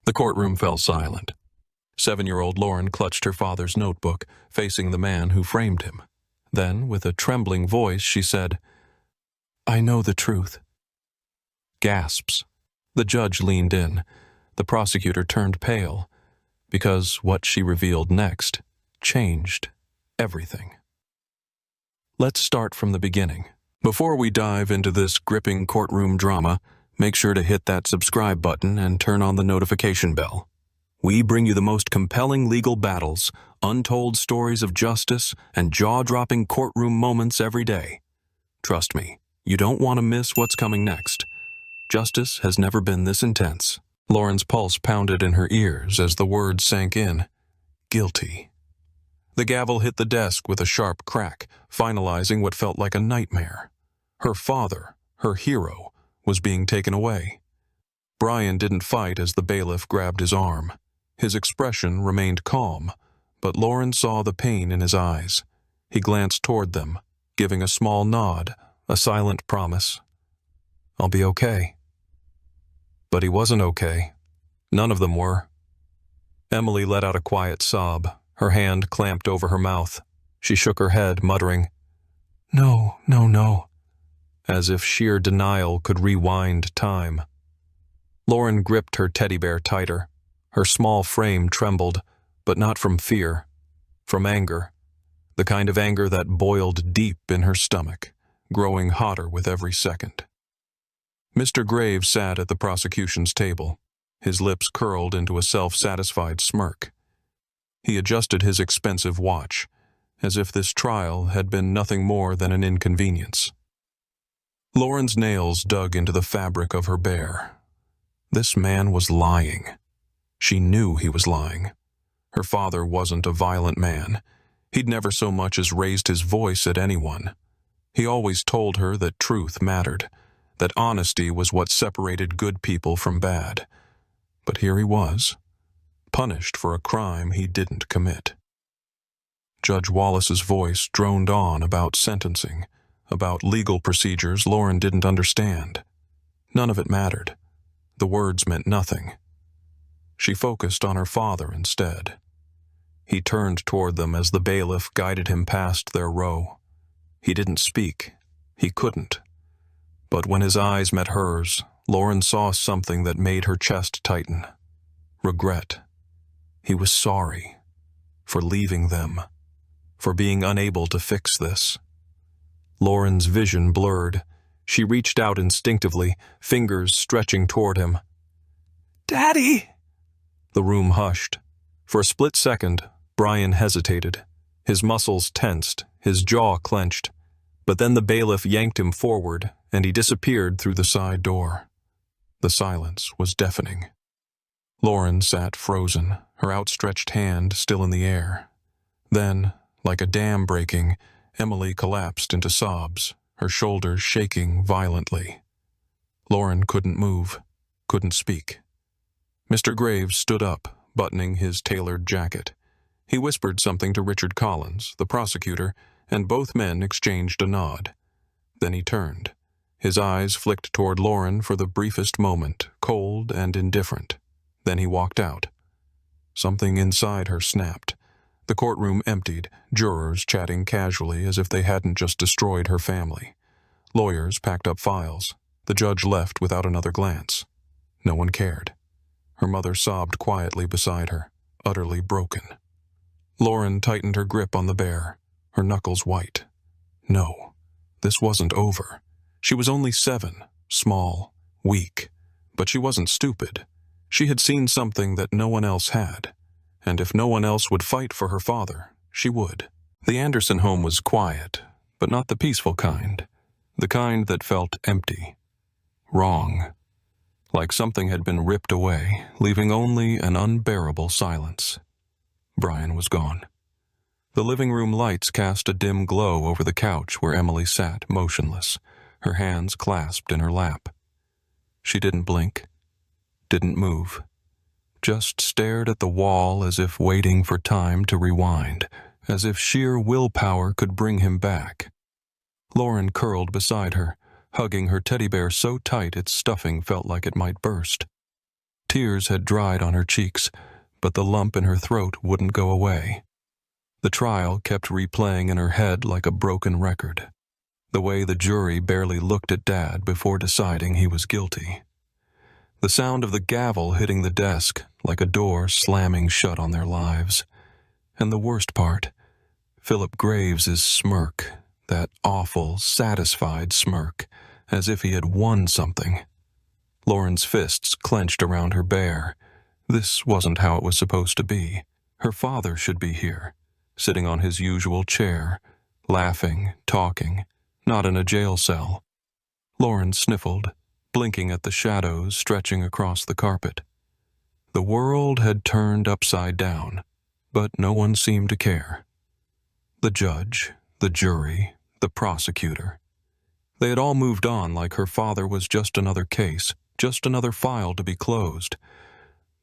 The courtroom fell silent. 7-year-old Lauren clutched her father's notebook, facing the man who framed him. Then, with a trembling voice, she said, "I know the truth." Gasps. The judge leaned in. The prosecutor turned pale, because what she revealed next changed everything. Let's start from the beginning. Before we dive into this gripping courtroom drama, make sure to hit that subscribe button and turn on the notification bell. We bring you the most compelling legal battles, untold stories of justice, and jaw-dropping courtroom moments every day. Trust me, you don't want to miss what's coming next. Justice has never been this intense. Lauren's pulse pounded in her ears as the words sank in. Guilty. The gavel hit the desk with a sharp crack, finalizing what felt like a nightmare. Her father, her hero, was being taken away. Brian didn't fight as the bailiff grabbed his arm. His expression remained calm, but Lauren saw the pain in his eyes. He glanced toward them, giving a small nod, a silent promise. "I'll be okay." But he wasn't okay. None of them were. Emily let out a quiet sob, her hand clamped over her mouth. She shook her head, muttering, "No, no, no," as if sheer denial could rewind time. Lauren gripped her teddy bear tighter. Her small frame trembled, but not from fear, from anger, the kind of anger that boiled deep in her stomach, growing hotter with every second. Mr. Graves sat at the prosecution's table, his lips curled into a self-satisfied smirk. He adjusted his expensive watch, as if this trial had been nothing more than an inconvenience. Lauren's nails dug into the fabric of her bear. This man was lying. She knew he was lying. Her father wasn't a violent man. He'd never so much as raised his voice at anyone. He always told her that truth mattered, that honesty was what separated good people from bad. But here he was, punished for a crime he didn't commit. Judge Wallace's voice droned on about sentencing, about legal procedures Lauren didn't understand. None of it mattered. The words meant nothing. She focused on her father instead. He turned toward them as the bailiff guided him past their row. He didn't speak. He couldn't. But when his eyes met hers, Lauren saw something that made her chest tighten. Regret. He was sorry for leaving them, for being unable to fix this. Lauren's vision blurred. She reached out instinctively, fingers stretching toward him. "Daddy!" The room hushed. For a split second, Brian hesitated. His muscles tensed, his jaw clenched. But then the bailiff yanked him forward, and he disappeared through the side door. The silence was deafening. Lauren sat frozen, her outstretched hand still in the air. Then, like a dam breaking, Emily collapsed into sobs, her shoulders shaking violently. Lauren couldn't move, couldn't speak. Mr. Graves stood up, buttoning his tailored jacket. He whispered something to Richard Collins, the prosecutor, and both men exchanged a nod. Then he turned. His eyes flicked toward Lauren for the briefest moment, cold and indifferent. Then he walked out. Something inside her snapped. The courtroom emptied, jurors chatting casually as if they hadn't just destroyed her family. Lawyers packed up files. The judge left without another glance. No one cared. Her mother sobbed quietly beside her, utterly broken. Lauren tightened her grip on the bear, her knuckles white. No, this wasn't over. She was only 7, small, weak, but she wasn't stupid. She had seen something that no one else had, and if no one else would fight for her father, she would. The Anderson home was quiet, but not the peaceful kind, the kind that felt empty, wrong, like something had been ripped away, leaving only an unbearable silence. Brian was gone. The living room lights cast a dim glow over the couch where Emily sat, motionless, her hands clasped in her lap. She didn't blink, didn't move, just stared at the wall as if waiting for time to rewind, as if sheer willpower could bring him back. Lauren curled beside her, hugging her teddy bear so tight its stuffing felt like it might burst. Tears had dried on her cheeks, but the lump in her throat wouldn't go away. The trial kept replaying in her head like a broken record. The way the jury barely looked at Dad before deciding he was guilty. The sound of the gavel hitting the desk like a door slamming shut on their lives. And the worst part, Philip Graves's smirk, that awful, satisfied smirk, as if he had won something. Lauren's fists clenched around her bear. This wasn't how it was supposed to be. Her father should be here, sitting on his usual chair, laughing, talking, not in a jail cell. Lauren sniffled, blinking at the shadows stretching across the carpet. The world had turned upside down, but no one seemed to care. The judge, the jury, the prosecutor. They had all moved on like her father was just another case, just another file to be closed.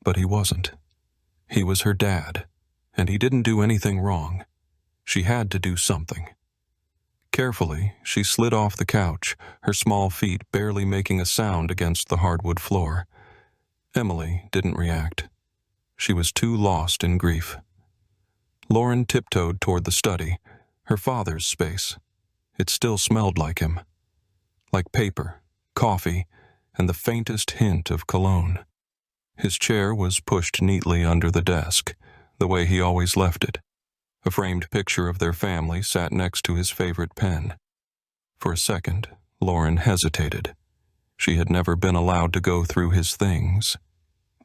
But he wasn't. He was her dad, and he didn't do anything wrong. She had to do something. Carefully, she slid off the couch, her small feet barely making a sound against the hardwood floor. Emily didn't react. She was too lost in grief. Lauren tiptoed toward the study, her father's space. It still smelled like him. Like paper, coffee, and the faintest hint of cologne. His chair was pushed neatly under the desk, the way he always left it. A framed picture of their family sat next to his favorite pen. For a second, Lauren hesitated. She had never been allowed to go through his things.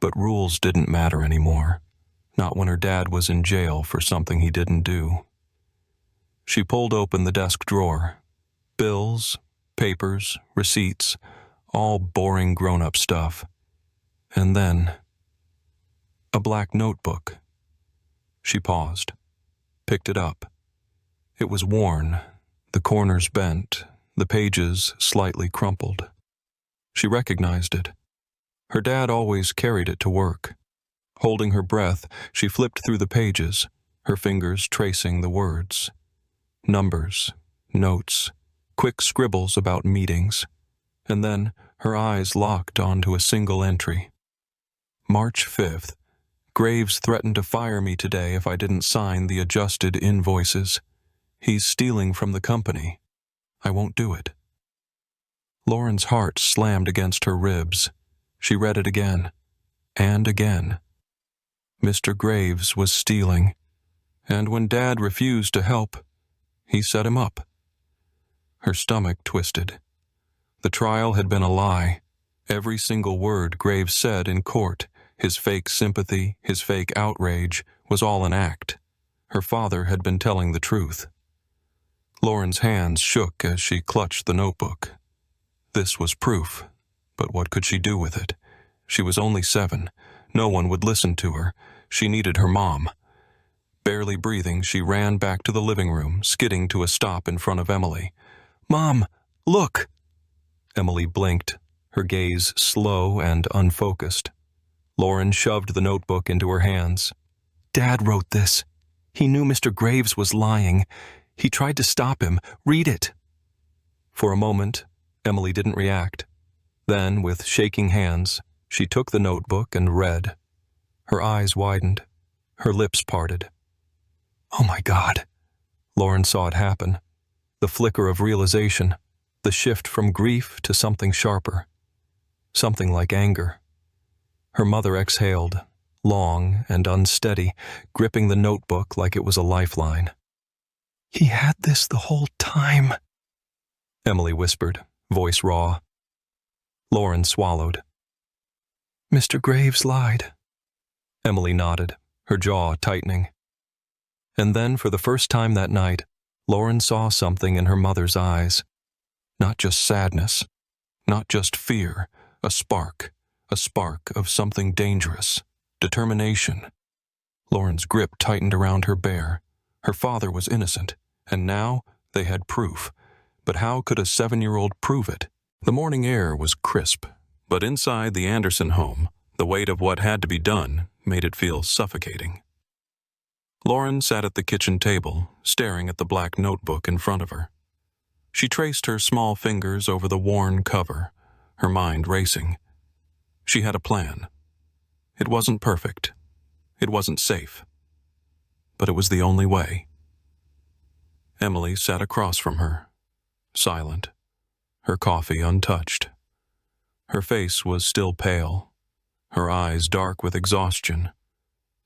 But rules didn't matter anymore. Not when her dad was in jail for something he didn't do. She pulled open the desk drawer. Bills, papers, receipts, all boring grown-up stuff. And then, a black notebook. She paused, picked it up. It was worn, the corners bent, the pages slightly crumpled. She recognized it. Her dad always carried it to work. Holding her breath, she flipped through the pages, her fingers tracing the words. Numbers, notes, quick scribbles about meetings. And then her eyes locked onto a single entry. March 5th. Graves threatened to fire me today if I didn't sign the adjusted invoices. He's stealing from the company. I won't do it. Lauren's heart slammed against her ribs. She read it again, and again. Mr. Graves was stealing, and when Dad refused to help, he set him up. Her stomach twisted. The trial had been a lie. Every single word Graves said in court, his fake sympathy, his fake outrage, was all an act. Her father had been telling the truth. Lauren's hands shook as she clutched the notebook. This was proof, but what could she do with it? She was only 7. No one would listen to her. She needed her mom. Barely breathing, she ran back to the living room, skidding to a stop in front of Emily. "Mom, look!" Emily blinked, her gaze slow and unfocused. Lauren shoved the notebook into her hands. "Dad wrote this. He knew Mr. Graves was lying. He tried to stop him. Read it." For a moment, Emily didn't react. Then, with shaking hands, she took the notebook and read. Her eyes widened. Her lips parted. Oh my God. Lauren saw it happen. The flicker of realization. The shift from grief to something sharper. Something like anger. Her mother exhaled, long and unsteady, gripping the notebook like it was a lifeline. "He had this the whole time," Emily whispered, voice raw. Lauren swallowed. "Mr. Graves lied." Emily nodded, her jaw tightening. And then, for the first time that night, Lauren saw something in her mother's eyes. Not just sadness, not just fear, a spark of something dangerous, determination. Lauren's grip tightened around her bear. Her father was innocent, and now they had proof. But how could a 7-year-old prove it? The morning air was crisp, but inside the Anderson home, the weight of what had to be done made it feel suffocating. Lauren sat at the kitchen table, staring at the black notebook in front of her. She traced her small fingers over the worn cover, her mind racing. She had a plan. It wasn't perfect. It wasn't safe. But it was the only way. Emily sat across from her, silent, her coffee untouched. Her face was still pale, her eyes dark with exhaustion,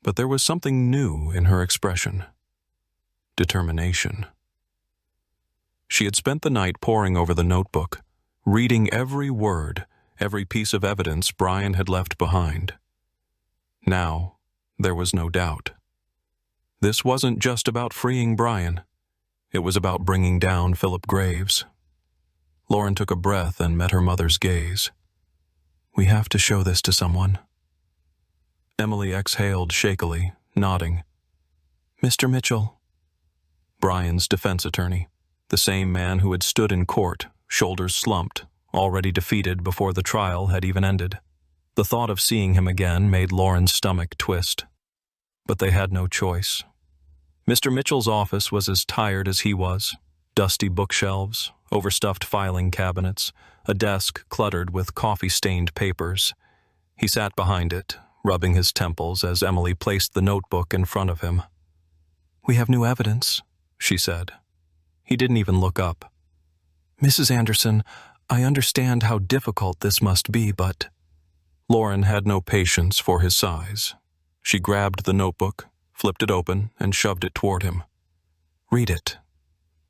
but there was something new in her expression. Determination. She had spent the night poring over the notebook, reading every word, every piece of evidence Brian had left behind. Now, there was no doubt. This wasn't just about freeing Brian. It was about bringing down Philip Graves. Lauren took a breath and met her mother's gaze. "We have to show this to someone." Emily exhaled shakily, nodding. "Mr. Mitchell." Brian's defense attorney, the same man who had stood in court, shoulders slumped, already defeated before the trial had even ended. The thought of seeing him again made Lauren's stomach twist. But they had no choice. Mr. Mitchell's office was as tired as he was. Dusty bookshelves, overstuffed filing cabinets, a desk cluttered with coffee-stained papers. He sat behind it, rubbing his temples as Emily placed the notebook in front of him. "We have new evidence," she said. He didn't even look up. "Mrs. Anderson, I understand how difficult this must be, but—" Lauren had no patience for his sighs. She grabbed the notebook, flipped it open, and shoved it toward him. "Read it."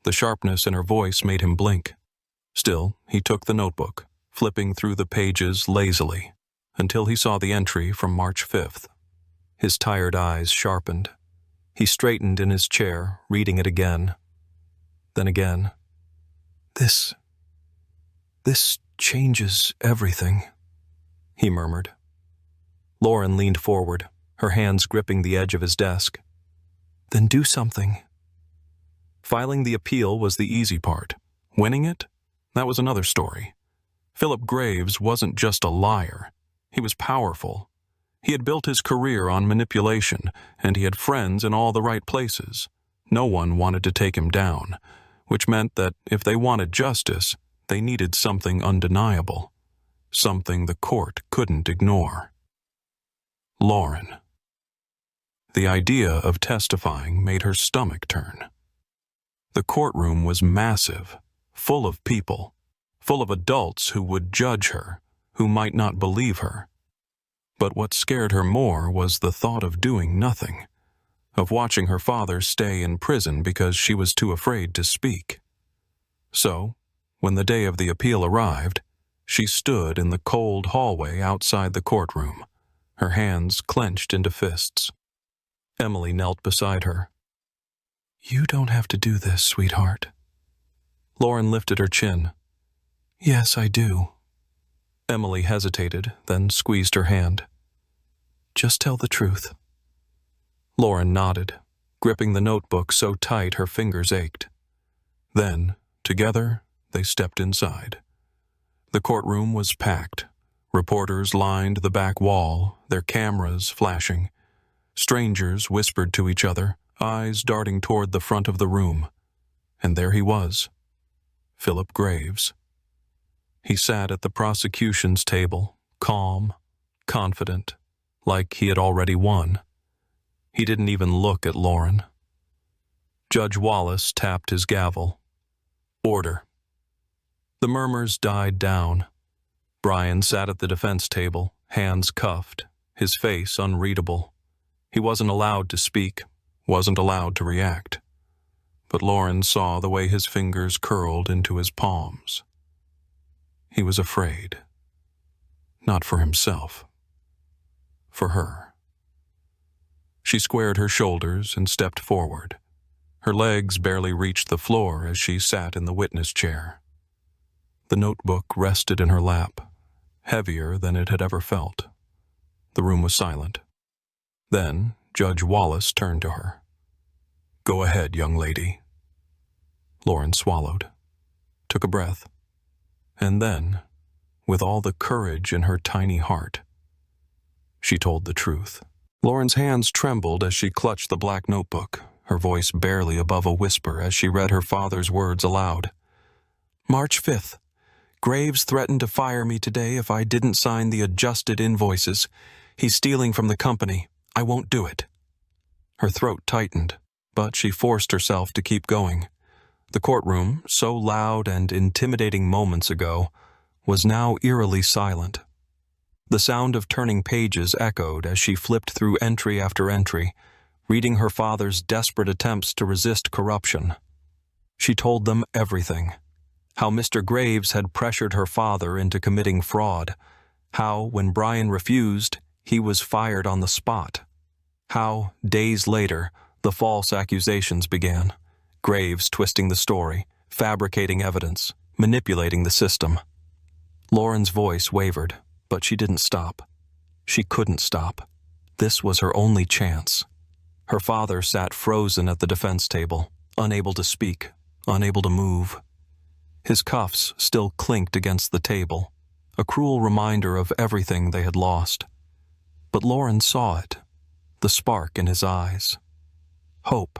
The sharpness in her voice made him blink. Still, he took the notebook, flipping through the pages lazily, until he saw the entry from March 5th. His tired eyes sharpened. He straightened in his chair, reading it again. Then again. This changes everything," he murmured. Lauren leaned forward, her hands gripping the edge of his desk. "Then do something." Filing the appeal was the easy part. Winning it? That was another story. Philip Graves wasn't just a liar. He was powerful. He had built his career on manipulation, and he had friends in all the right places. No one wanted to take him down, which meant that if they wanted justice, they needed something undeniable, something the court couldn't ignore. Lauren. The idea of testifying made her stomach turn. The courtroom was massive, full of people, full of adults who would judge her, who might not believe her. But what scared her more was the thought of doing nothing, of watching her father stay in prison because she was too afraid to speak. So, when the day of the appeal arrived, she stood in the cold hallway outside the courtroom, her hands clenched into fists. Emily knelt beside her. "You don't have to do this, sweetheart." Lauren lifted her chin. "Yes, I do." Emily hesitated, then squeezed her hand. "Just tell the truth." Lauren nodded, gripping the notebook so tight her fingers ached. Then, together, they stepped inside. The courtroom was packed. Reporters lined the back wall, their cameras flashing. Strangers whispered to each other, eyes darting toward the front of the room. And there he was, Philip Graves. He sat at the prosecution's table, calm, confident, like he had already won. He didn't even look at Lauren. Judge Wallace tapped his gavel. Order. The murmurs died down. Brian sat at the defense table, hands cuffed, his face unreadable. He wasn't allowed to speak, wasn't allowed to react. But Lauren saw the way his fingers curled into his palms. He was afraid. Not for himself. For her. She squared her shoulders and stepped forward. Her legs barely reached the floor as she sat in the witness chair. The notebook rested in her lap, heavier than it had ever felt. The room was silent. Then Judge Wallace turned to her. "Go ahead, young lady." Lauren swallowed, took a breath, and then, with all the courage in her tiny heart, she told the truth. Lauren's hands trembled as she clutched the black notebook, her voice barely above a whisper as she read her father's words aloud. March 5th. Graves threatened to fire me today if I didn't sign the adjusted invoices. He's stealing from the company. I won't do it." Her throat tightened, but she forced herself to keep going. The courtroom, so loud and intimidating moments ago, was now eerily silent. The sound of turning pages echoed as she flipped through entry after entry, reading her father's desperate attempts to resist corruption. She told them everything. How Mr. Graves had pressured her father into committing fraud. How, when Brian refused, he was fired on the spot. How, days later, the false accusations began. Graves twisting the story, fabricating evidence, manipulating the system. Lauren's voice wavered, but she didn't stop. She couldn't stop. This was her only chance. Her father sat frozen at the defense table, unable to speak, unable to move. His cuffs still clinked against the table, a cruel reminder of everything they had lost. But Lauren saw it, the spark in his eyes. Hope.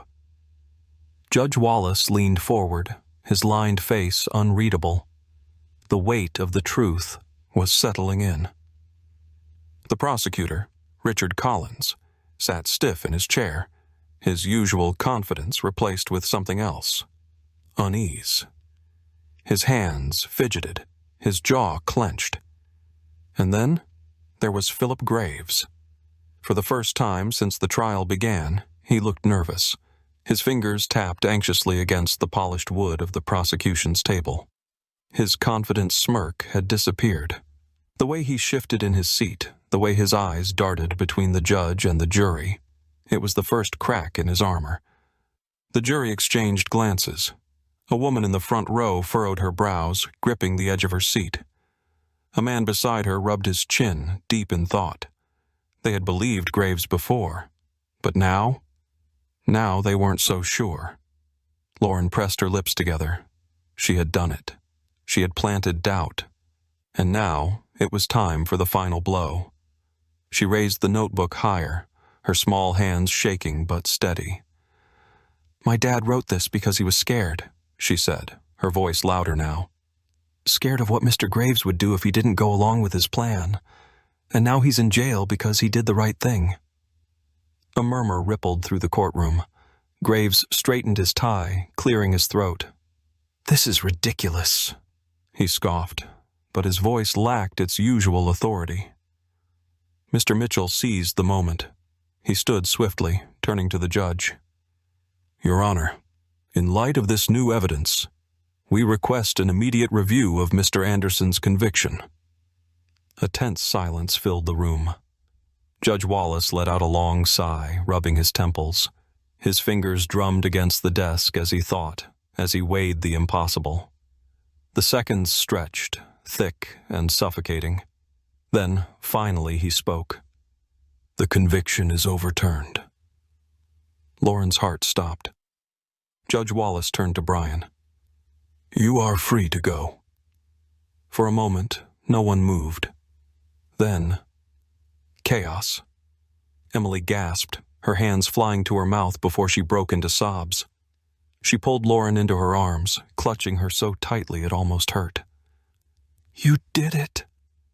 Judge Wallace leaned forward, his lined face unreadable. The weight of the truth was settling in. The prosecutor, Richard Collins, sat stiff in his chair, his usual confidence replaced with something else. Unease. His hands fidgeted, his jaw clenched. And then there was Philip Graves. For the first time since the trial began, he looked nervous. His fingers tapped anxiously against the polished wood of the prosecution's table. His confident smirk had disappeared. The way he shifted in his seat, the way his eyes darted between the judge and the jury, it was the first crack in his armor. The jury exchanged glances. A woman in the front row furrowed her brows, gripping the edge of her seat. A man beside her rubbed his chin, deep in thought. They had believed Graves before, but now they weren't so sure. Lauren pressed her lips together. She had done it. She had planted doubt. And now it was time for the final blow. She raised the notebook higher, her small hands shaking but steady. "My dad wrote this because he was scared," she said, her voice louder now. "Scared of what Mr. Graves would do if he didn't go along with his plan. And now he's in jail because he did the right thing." A murmur rippled through the courtroom. Graves straightened his tie, clearing his throat. "This is ridiculous," he scoffed, but his voice lacked its usual authority. Mr. Mitchell seized the moment. He stood swiftly, turning to the judge. "Your Honor, in light of this new evidence, we request an immediate review of Mr. Anderson's conviction." A tense silence filled the room. Judge Wallace let out a long sigh, rubbing his temples. His fingers drummed against the desk as he thought, as he weighed the impossible. The seconds stretched, thick and suffocating. Then, finally, he spoke. "The conviction is overturned." Lauren's heart stopped. Judge Wallace turned to Brian. "You are free to go." For a moment, no one moved. Then, chaos. Emily gasped, her hands flying to her mouth before she broke into sobs. She pulled Lauren into her arms, clutching her so tightly it almost hurt. "You did it,"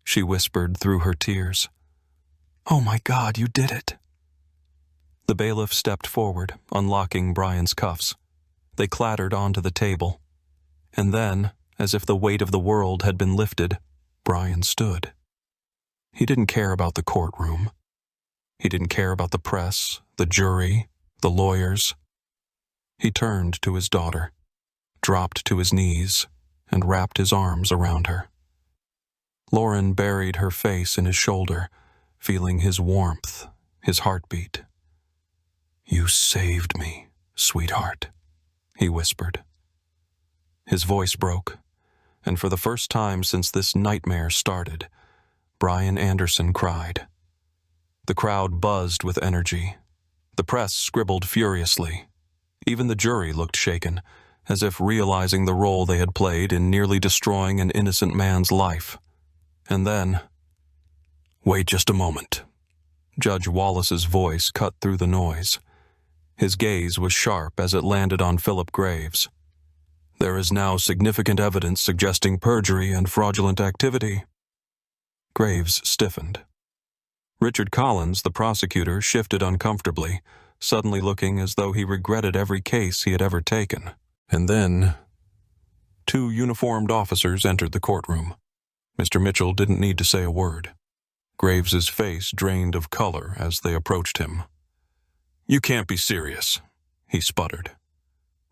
she whispered through her tears. "Oh my God, you did it." The bailiff stepped forward, unlocking Brian's cuffs. They clattered onto the table. And then, as if the weight of the world had been lifted, Brian stood. He didn't care about the courtroom. He didn't care about the press, the jury, the lawyers. He turned to his daughter, dropped to his knees, and wrapped his arms around her. Lauren buried her face in his shoulder, feeling his warmth, his heartbeat. "You saved me, sweetheart," he whispered. His voice broke, and for the first time since this nightmare started, Brian Anderson cried. The crowd buzzed with energy. The press scribbled furiously. Even the jury looked shaken, as if realizing the role they had played in nearly destroying an innocent man's life. And then, "Wait just a moment." Judge Wallace's voice cut through the noise. His gaze was sharp as it landed on Philip Graves. "There is now significant evidence suggesting perjury and fraudulent activity." Graves stiffened. Richard Collins, the prosecutor, shifted uncomfortably, suddenly looking as though he regretted every case he had ever taken. And then, two uniformed officers entered the courtroom. Mr. Mitchell didn't need to say a word. Graves's face drained of color as they approached him. "You can't be serious," he sputtered.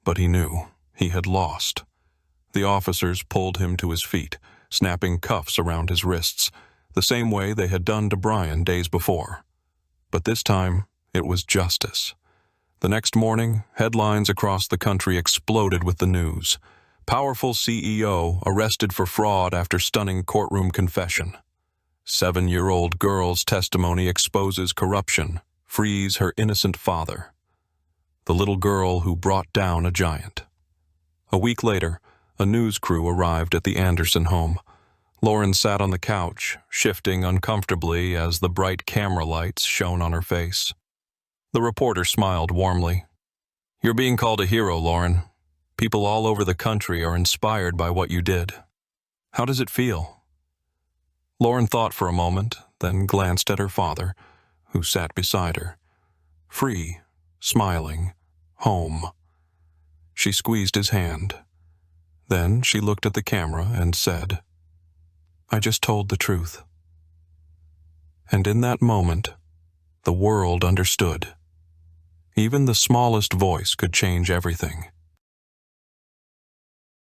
But he knew he had lost. The officers pulled him to his feet, snapping cuffs around his wrists, the same way they had done to Brian days before. But this time, it was justice. The next morning, headlines across the country exploded with the news. Powerful CEO arrested for fraud after stunning courtroom confession. 7-year-old girl's testimony exposes corruption, frees her innocent father. The little girl who brought down a giant. A week later, a news crew arrived at the Anderson home. Lauren sat on the couch, shifting uncomfortably as the bright camera lights shone on her face. The reporter smiled warmly. "You're being called a hero, Lauren. People all over the country are inspired by what you did. How does it feel?" Lauren thought for a moment, then glanced at her father, who sat beside her. Free, smiling, home. She squeezed his hand. Then she looked at the camera and said, "I just told the truth." And in that moment, the world understood. Even the smallest voice could change everything.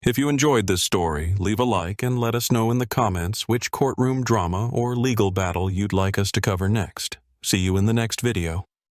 If you enjoyed this story, leave a like and let us know in the comments which courtroom drama or legal battle you'd like us to cover next. See you in the next video.